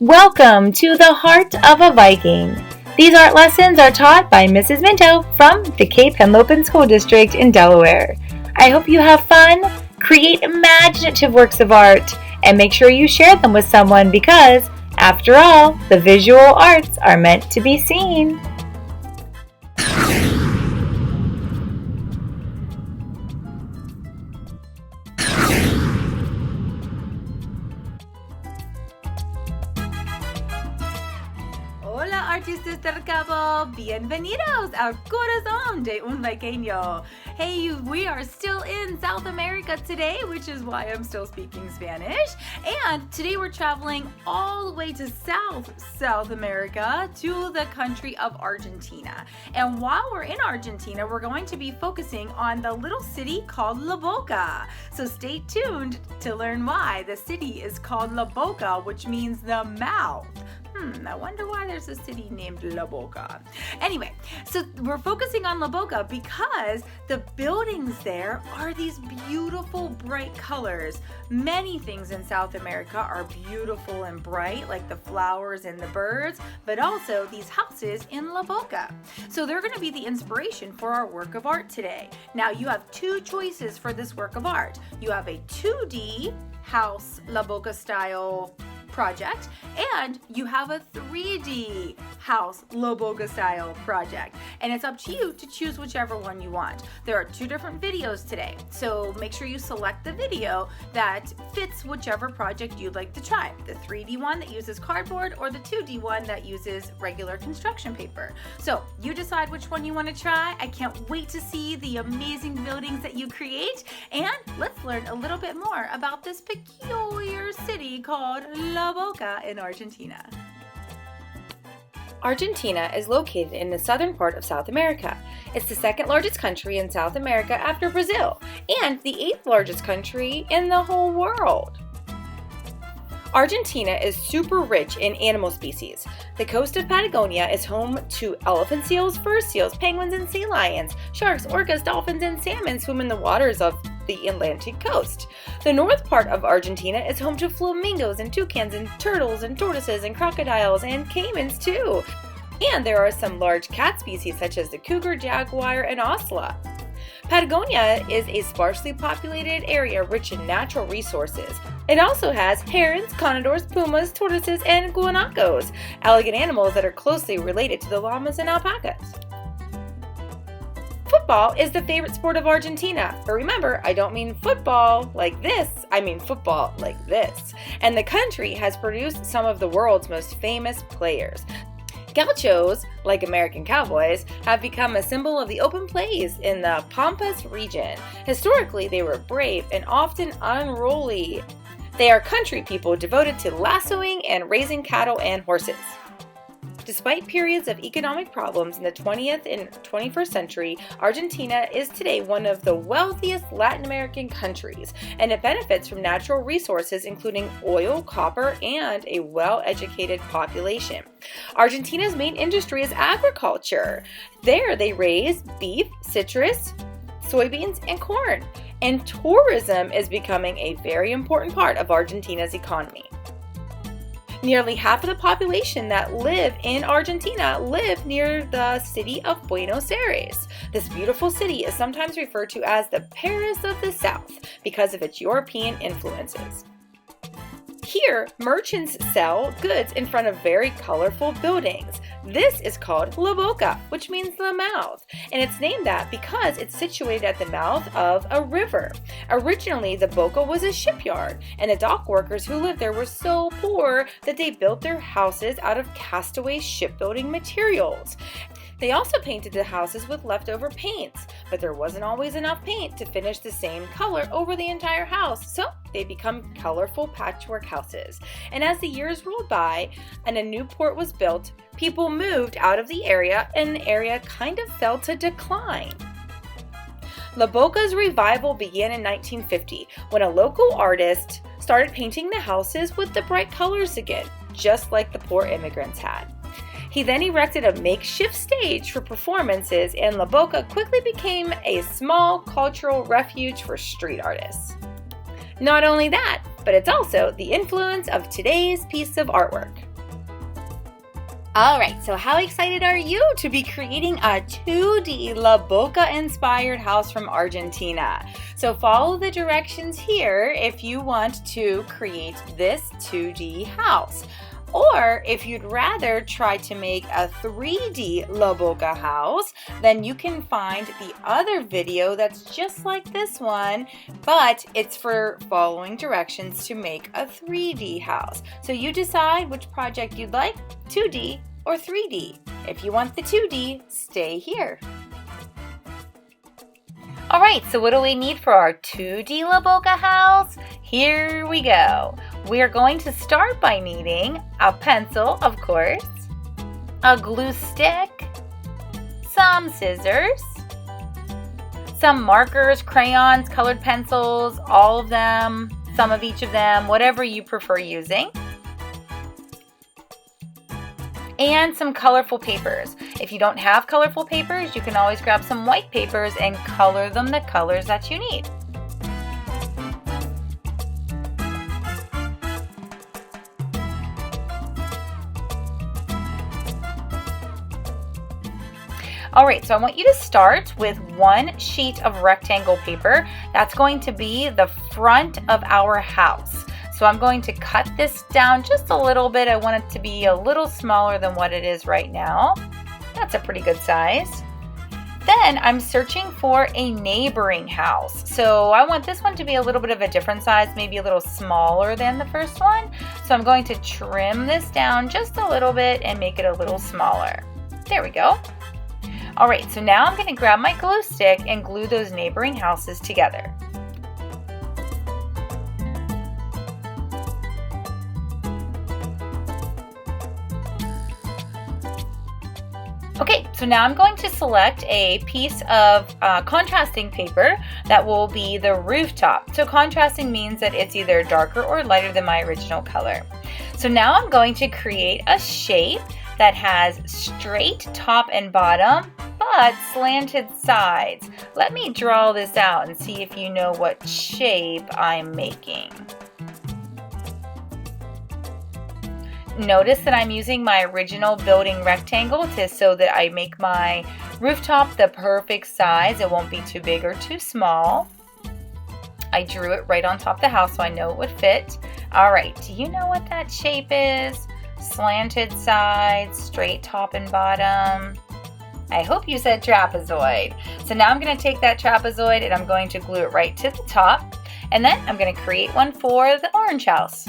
Welcome to the Heart of a Viking. These art lessons are taught by Mrs. Minto from the Cape Henlopen School District in Delaware. I hope you have fun, create imaginative works of art, and make sure you share them with someone because, after all, the visual arts are meant to be seen. Hola artistas del Cabo, bienvenidos al corazón de un viqueño. Hey, we are still in South America today, which is why I'm still speaking Spanish. And today we're traveling all the way to South America to the country of Argentina. And while we're in Argentina, we're going to be focusing on the little city called La Boca. So stay tuned to learn why the city is called La Boca, which means the mouth. I wonder why there's a city named La Boca. Anyway, so we're focusing on La Boca because the buildings there are these beautiful bright colors. Many things in South America are beautiful and bright, like the flowers and the birds, but also these houses in La Boca. So they're going to be the inspiration for our work of art today. Now you have two choices for this work of art. You have a 2D house La Boca style project, and you have a 3D house La Boca style project, and it's up to you to choose whichever one you want. There are two different videos today, so make sure you select the video that fits whichever project you'd like to try, the 3D one that uses cardboard or the 2D one that uses regular construction paper. So you decide which one you want to try. I can't wait to see the amazing buildings that you create, and let's learn a little bit more about this peculiar city called La Boca in Argentina. Argentina is located in the southern part of South America. It's the second largest country in South America after Brazil, and the 8th largest country in the whole world. Argentina is super rich in animal species. The coast of Patagonia is home to elephant seals, fur seals, penguins, and sea lions. Sharks, orcas, dolphins, and salmon swim in the waters of the Atlantic coast. The north part of Argentina is home to flamingos and toucans and turtles and tortoises and crocodiles and caimans too. And there are some large cat species such as the cougar, jaguar, and ocelot. Patagonia is a sparsely populated area rich in natural resources. It also has herons, condors, pumas, tortoises, and guanacos, elegant animals that are closely related to the llamas and alpacas. Football is the favorite sport of Argentina, but remember, I don't mean football like this, I mean football like this. And the country has produced some of the world's most famous players. Gauchos, like American cowboys, have become a symbol of the open plains in the Pampas region. Historically, they were brave and often unruly. They are country people devoted to lassoing and raising cattle and horses. Despite periods of economic problems in the 20th and 21st century, Argentina is today one of the wealthiest Latin American countries, and it benefits from natural resources including oil, copper, and a well-educated population. Argentina's main industry is agriculture. There they raise beef, citrus, soybeans, and corn. And tourism is becoming a very important part of Argentina's economy. Nearly half of the population that live in Argentina live near the city of Buenos Aires. This beautiful city is sometimes referred to as the Paris of the South because of its European influences. Here, merchants sell goods in front of very colorful buildings. This is called La Boca, which means the mouth, and it's named that because it's situated at the mouth of a river. Originally, the Boca was a shipyard, and the dock workers who lived there were so poor that they built their houses out of castaway shipbuilding materials. They also painted the houses with leftover paints, but there wasn't always enough paint to finish the same color over the entire house, so they become colorful patchwork houses. And as the years rolled by and a new port was built, people moved out of the area and the area kind of fell to decline. La Boca's revival began in 1950 when a local artist started painting the houses with the bright colors again, just like the poor immigrants had. He then erected a makeshift stage for performances, and La Boca quickly became a small cultural refuge for street artists. Not only that, but it's also the influence of today's piece of artwork. All right, so how excited are you to be creating a 2D La Boca inspired house from Argentina? So follow the directions here if you want to create this 2D house. Or if you'd rather try to make a 3D La Boca house, then you can find the other video that's just like this one, but it's for following directions to make a 3D house. So you decide which project you'd like, 2D or 3D. If you want the 2D, stay here. All right, so what do we need for our 2D La Boca house? Here we go. We're going to start by needing a pencil, of course, a glue stick, some scissors, some markers, crayons, colored pencils, all of them, some of each of them, whatever you prefer using, and some colorful papers. If you don't have colorful papers, you can always grab some white papers and color them the colors that you need. All right, so I want you to start with one sheet of rectangle paper. That's going to be the front of our house. So I'm going to cut this down just a little bit. I want it to be a little smaller than what it is right now. That's a pretty good size. Then I'm searching for a neighboring house. So I want this one to be a little bit of a different size, maybe a little smaller than the first one. So I'm going to trim this down just a little bit and make it a little smaller. There we go. All right, so now I'm going to grab my glue stick and glue those neighboring houses together. Okay, so now I'm going to select a piece of contrasting paper that will be the rooftop. So contrasting means that it's either darker or lighter than my original color. So now I'm going to create a shape that has straight top and bottom, but slanted sides. Let me draw this out and see if you know what shape I'm making. Notice that I'm using my original building rectangle so that I make my rooftop the perfect size. It won't be too big or too small. I drew it right on top of the house so I know it would fit. All right, do you know what that shape is? Slanted sides, straight top and bottom. I hope you said trapezoid. So now I'm going to take that trapezoid and I'm going to glue it right to the top. And then I'm going to create one for the orange house.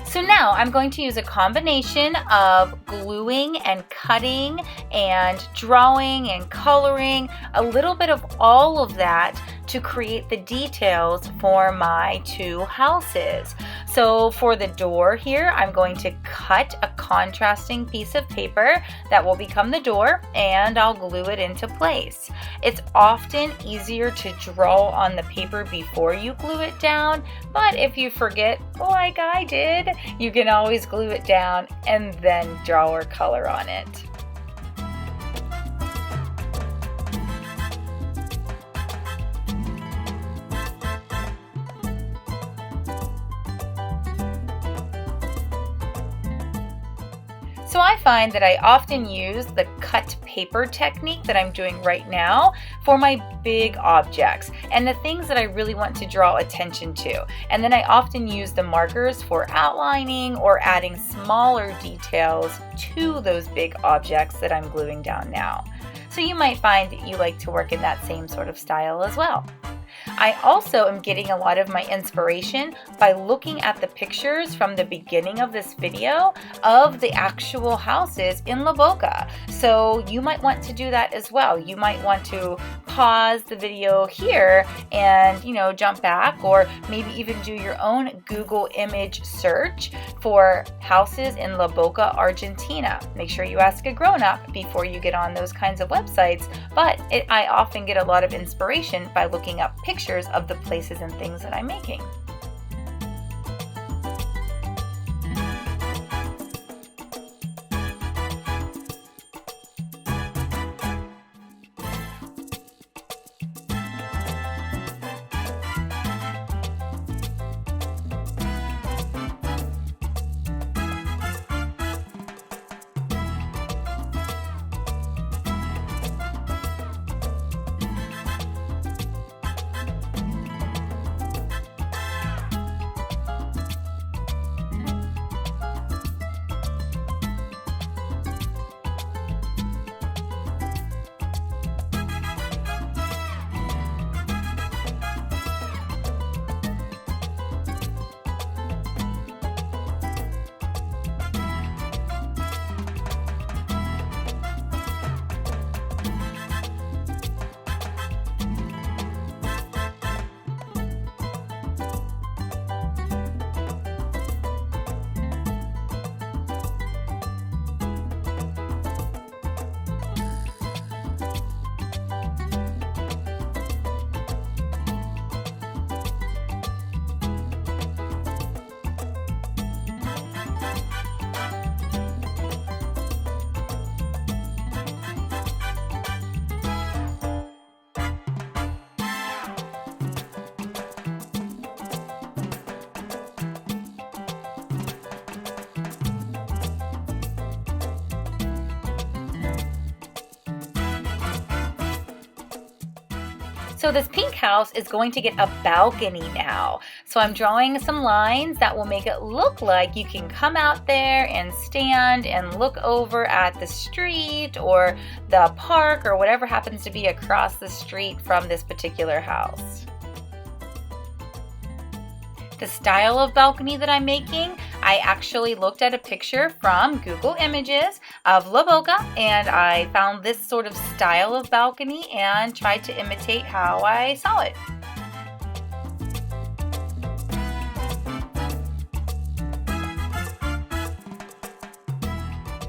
So now I'm going to use a combination of gluing and cutting and drawing and coloring, a little bit of all of that to create the details for my two houses. So for the door here, I'm going to cut a contrasting piece of paper that will become the door and I'll glue it into place. It's often easier to draw on the paper before you glue it down, but if you forget, like I did, you can always glue it down and then draw or color on it. So I find that I often use the cut paper technique that I'm doing right now for my big objects and the things that I really want to draw attention to. And then I often use the markers for outlining or adding smaller details to those big objects that I'm gluing down now. So you might find that you like to work in that same sort of style as well. I also am getting a lot of my inspiration by looking at the pictures from the beginning of this video of the actual houses in La Boca. So you might want to do that as well. You might want to pause the video here and, jump back, or maybe even do your own Google image search for houses in La Boca, Argentina. Make sure you ask a grown-up before you get on those kinds of websites, but I often get a lot of inspiration by looking up pictures of the places and things that I'm making. So this pink house is going to get a balcony now. So I'm drawing some lines that will make it look like you can come out there and stand and look over at the street or the park or whatever happens to be across the street from this particular house. The style of balcony that I'm making, I actually looked at a picture from Google Images of La Boca, and I found this sort of style of balcony and tried to imitate how I saw it.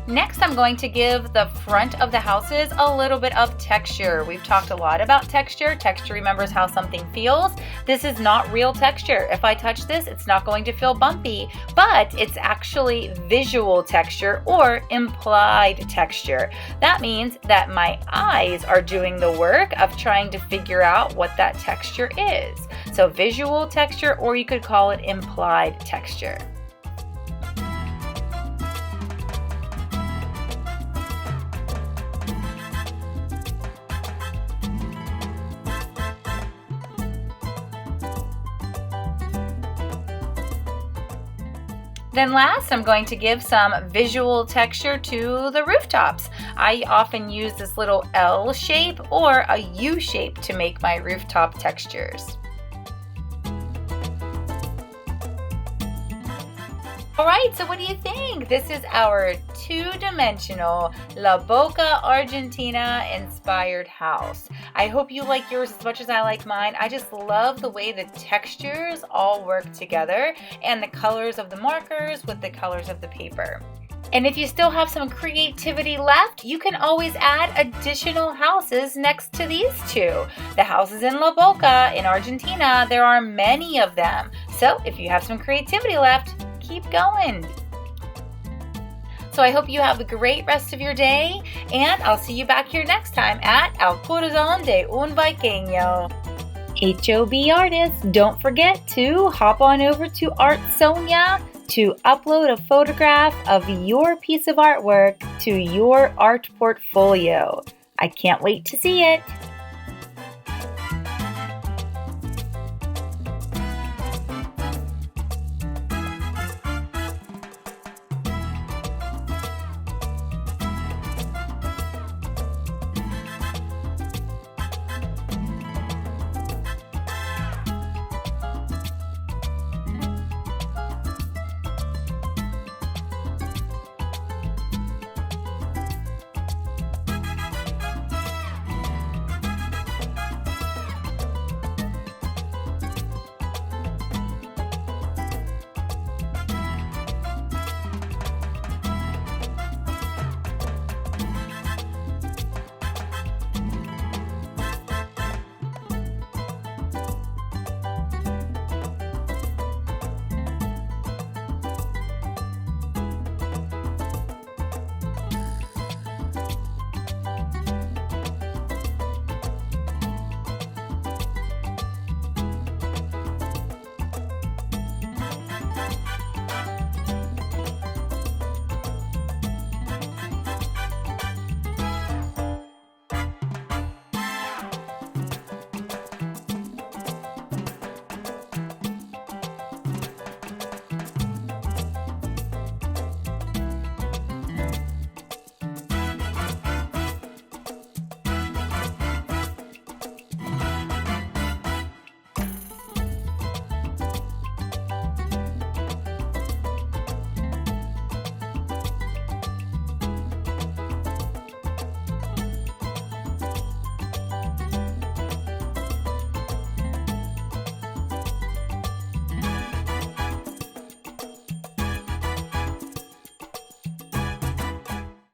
Next, I'm going to give the front of the houses a little bit of texture. We've talked a lot about texture. Texture remembers how something feels. This is not real texture. If I touch this, it's not going to feel bumpy, but it's actually visual texture or implied texture. That means that my eyes are doing the work of trying to figure out what that texture is. So visual texture, or you could call it implied texture. Then last, I'm going to give some visual texture to the rooftops. I often use this little L shape or a U shape to make my rooftop textures. Alright, so what do you think? This is our two-dimensional La Boca, Argentina inspired house. I hope you like yours as much as I like mine. I just love the way the textures all work together and the colors of the markers with the colors of the paper. And if you still have some creativity left, you can always add additional houses next to these two. The houses in La Boca in Argentina, there are many of them. So if you have some creativity left, keep going. So I hope you have a great rest of your day, and I'll see you back here next time at El Corazón de un Viqueño. HOB artists, don't forget to hop on over to Artsonia to upload a photograph of your piece of artwork to your art portfolio. I can't wait to see it.